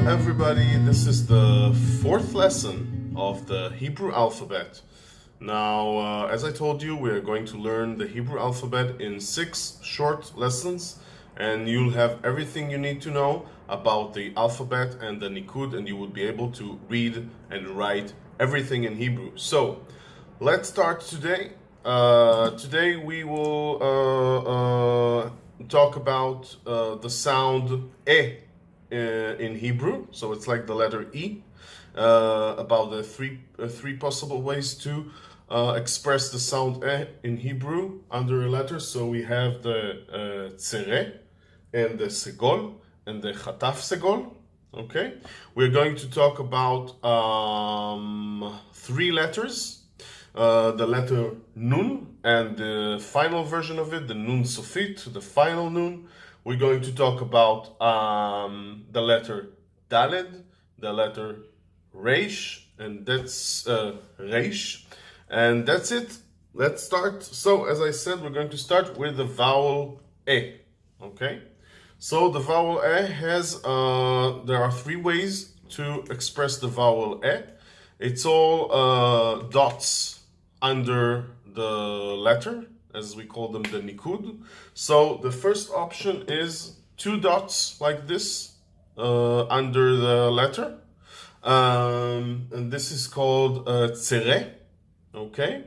everybody, this is the fourth lesson of the Hebrew alphabet. Now, as I told you, we are going to learn the Hebrew alphabet in 6 short lessons, and you'll have everything you need to know about the alphabet and the nikud, and you will be able to read and write everything in Hebrew. So, let's start today. Today we will talk about the sound E in Hebrew, so it's like the letter E, about the three possible ways to express the sound E in Hebrew under a letter. So we have the tsere and the segol and the chataf segol. Okay, we're going to talk about 3 letters. The letter nun and the final version of it, the nun sofit, the final nun. We're going to talk about the letter daled, the letter reish, and that's reish, and that's it. Let's start. So, as I said, we're going to start with the vowel E. Okay. So the vowel E has there are 3 ways to express the vowel E. It's all dots under the letter, as we call them, the nikud. So the first option is 2 dots like this under the letter, and this is called tsere. Okay,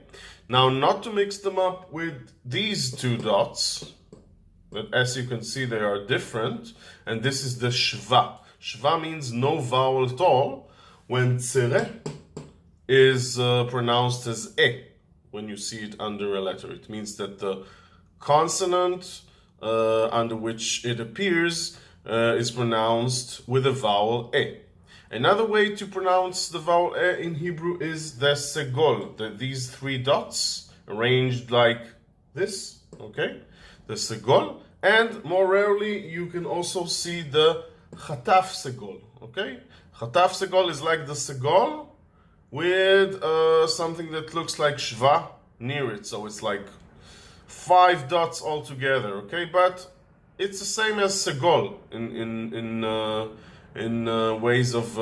now not to mix them up with these 2 dots, but as you can see they are different, and this is the shva. Shva means no vowel at all, when tsere is pronounced as E. When you see it under a letter, it means that the consonant under which it appears is pronounced with a vowel E. Another way to pronounce the vowel E in Hebrew is the segol, these 3 dots arranged like this, okay? The segol, and more rarely you can also see the chataf segol, okay? Chataf segol is like the segol with something that looks like shva near it, so it's like 5 dots all together, okay? But it's the same as segol in ways of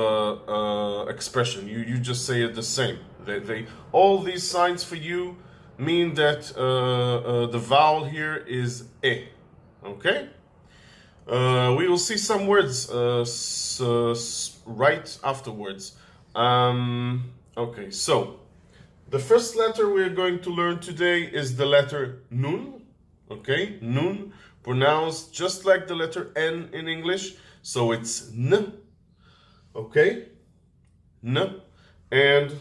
expression. You just say it the same. They all these signs for you mean that the vowel here is E, okay? We will see some words right afterwards. Okay, so the first letter we're going to learn today is the letter nun. Okay, nun, pronounced just like the letter N in English. So it's N. Okay, N. And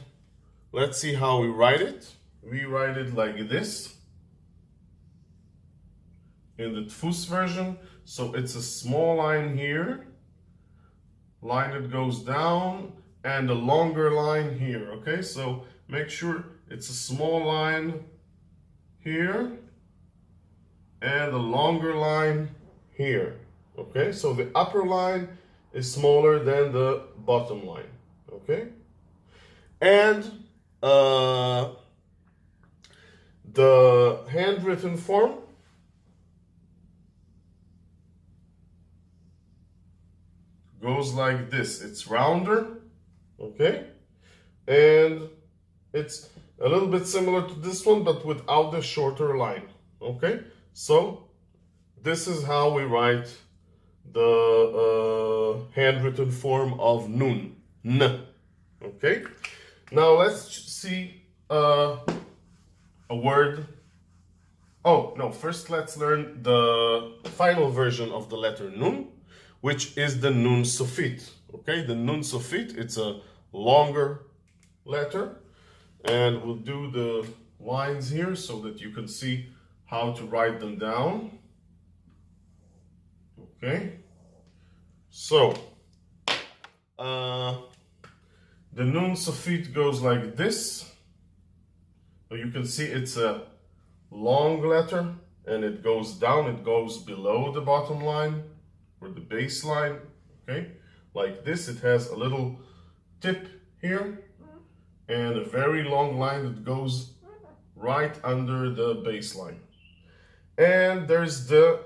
let's see how we write it. We write it like this in the Tfus version. So it's a small line here, line that goes down, and a longer line here. Okay, so make sure it's a small line here and a longer line here. Okay, so the upper line is smaller than the bottom line. Okay, and the handwritten form goes like this. It's rounder. Okay, and it's a little bit similar to this one, but without the shorter line. Okay, so this is how we write the handwritten form of nun, N. Okay, now let's see a word. Oh no, first let's learn the final version of the letter nun, which is the nun sofit. Okay, the nun sofit, it's a longer letter, and we'll do the lines here so that you can see how to write them down. Okay, so the nun sofit goes like this. So you can see it's a long letter, and it goes down, it goes below the bottom line or the baseline. Okay, like this. It has a little tip here and a very long line that goes right under the baseline. And there's the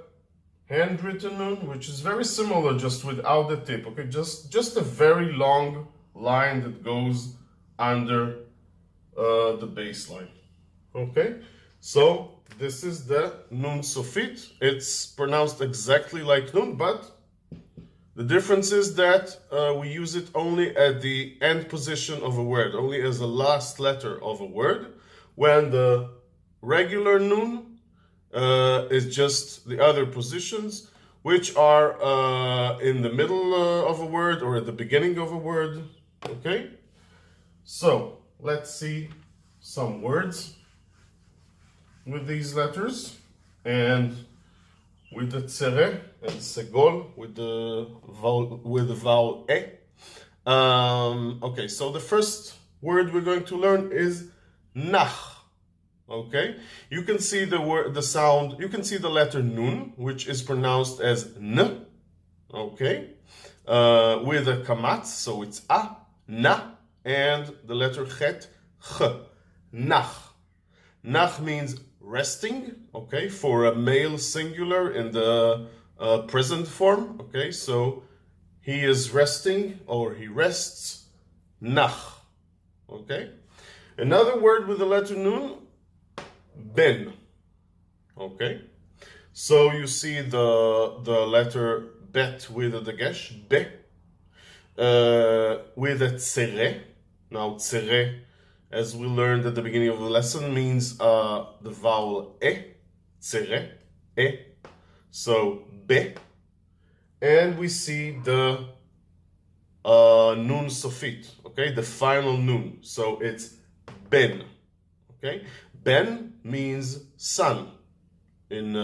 handwritten nun, which is very similar, just without the tip, okay? Just a very long line that goes under the baseline, okay? So this is the nun sofit. It's pronounced exactly like nun, but the difference is that we use it only at the end position of a word, only as the last letter of a word, when the regular nun is just the other positions, which are in the middle of a word or at the beginning of a word, okay? So let's see some words with these letters, and with the tsere and segol with the vowel e. Okay, so the first word we're going to learn is nach. Okay, you can see the sound. You can see the letter nun, which is pronounced as n. Okay, with a kamat, so it's a, na, and the letter chet, ch. Nach. Nach means resting, okay, for a male singular in the present form, okay, so he is resting or he rests, nach, okay. Another word with the letter nun, ben, okay. So you see the letter bet with a dagesh, be, with a tsere. Now tsere, as we learned at the beginning of the lesson, means the vowel e, tsere, e. So be, and we see the nun sofit, okay, the final nun. So it's ben, okay. Ben means son in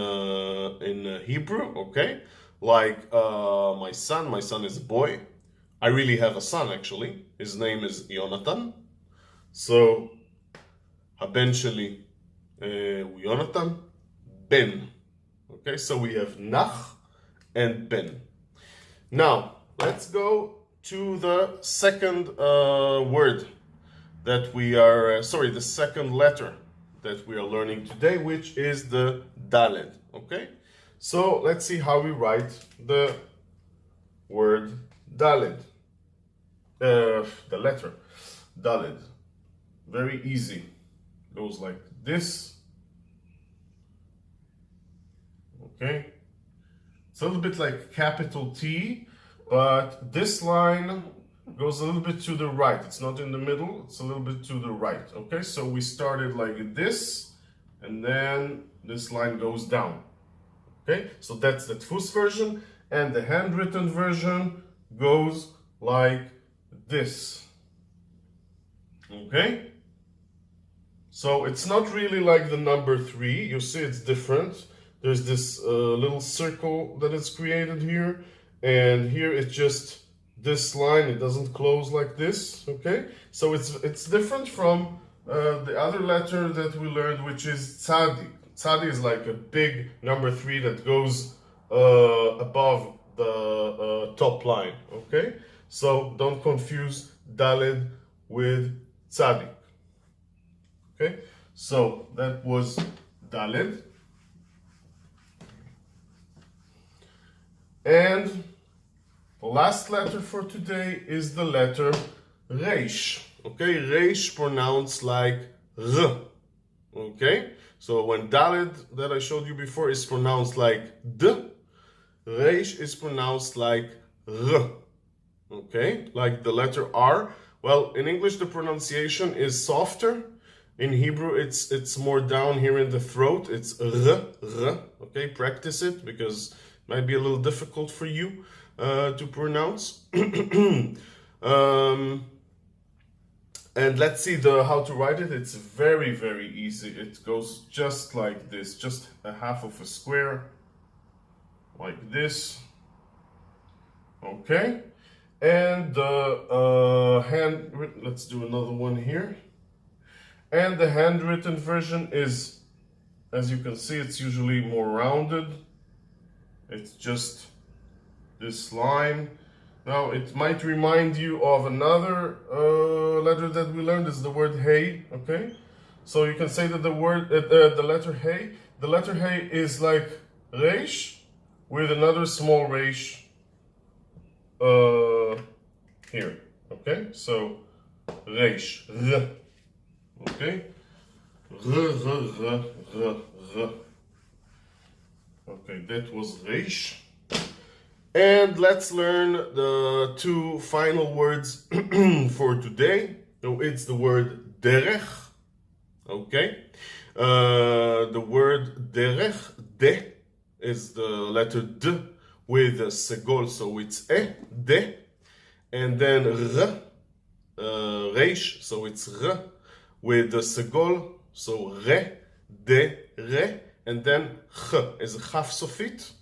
Hebrew, okay. Like my son is a boy. I really have a son actually. His name is Yonatan. So, haben sheli Yonatan, ben. Okay, so we have nach and ben. Now, let's go to the second word that we are, the second letter that we are learning today, which is the daled. Okay, so let's see how we write the word daled. The letter daled. Very easy. Goes like this. Okay. It's a little bit like capital T, but this line goes a little bit to the right. It's not in the middle, it's a little bit to the right. Okay, so we started like this, and then this line goes down. Okay, so that's the Tfus version, and the handwritten version goes like this. Okay? So it's not really like the number 3. You see it's different. There's this little circle that is created here. And here it's just this line. It doesn't close like this. Okay? So it's different from the other letter that we learned, which is tzadi. Tzadi is like a big number 3 that goes above the top line. Okay? So don't confuse daled with tzadi. Okay, so that was daled. And the last letter for today is the letter reish. Okay, reish pronounced like r. Okay, so when daled that I showed you before is pronounced like d, reish is pronounced like r. Okay, like the letter R. Well, in English the pronunciation is softer. In Hebrew, it's more down here in the throat. It's r, r. Okay, practice it because it might be a little difficult for you to pronounce. And let's see how to write it. It's very, very easy. It goes just like this, just a half of a square, like this. Okay, and the let's do another one here. And the handwritten version is, as you can see, it's usually more rounded. It's just this line. Now, it might remind you of another letter that we learned, is the word hey, okay? So you can say that the letter hey is like reish, with another small resh here. Okay, so resh, r. Okay, r, r, r, r, r. Okay, that was resh. And let's learn the two final words for today. So it's the word derech. Okay, the word derech, de, is the letter d with a segol, so it's de, and then r, resh, so it's r with the segol, so re, de, re, and then ch is a chaf sofit.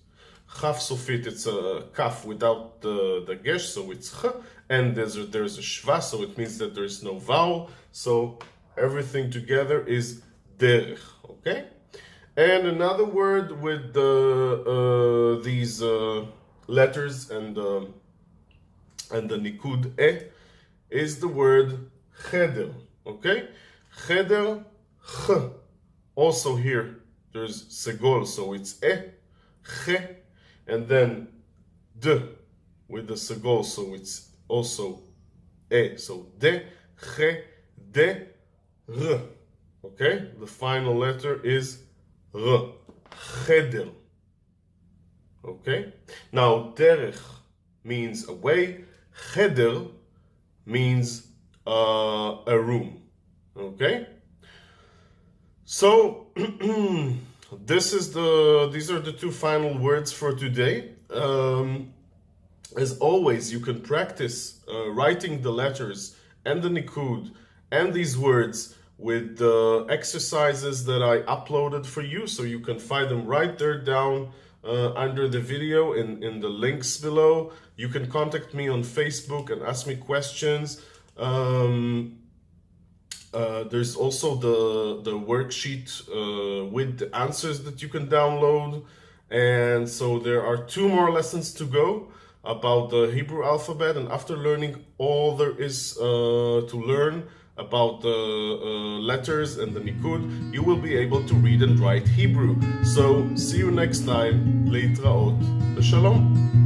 Chaf sofit, it's a kaf without the gesh, so it's ch, and there's a shva, so it means that there's no vowel, so everything together is derech, okay? And another word with these letters and the nikud is the word cheder, okay? Cheder, ch. Also here, there's segol, so it's che, and then d with the segol, so it's also so de, che, de, r. Okay, the final letter is r, cheder. Okay, now derech means a way, cheder means a room. Okay, so these are the two final words for today. As always, you can practice writing the letters and the nikud and these words with the exercises that I uploaded for you, so you can find them right there down under the video in the links below. You can contact me on Facebook and ask me questions. There's also the worksheet with the answers that you can download. And so there are 2 more lessons to go about the Hebrew alphabet, and after learning all there is to learn about the letters and the nikud, you will be able to read and write Hebrew. So see you next time. Leitraot. Shalom.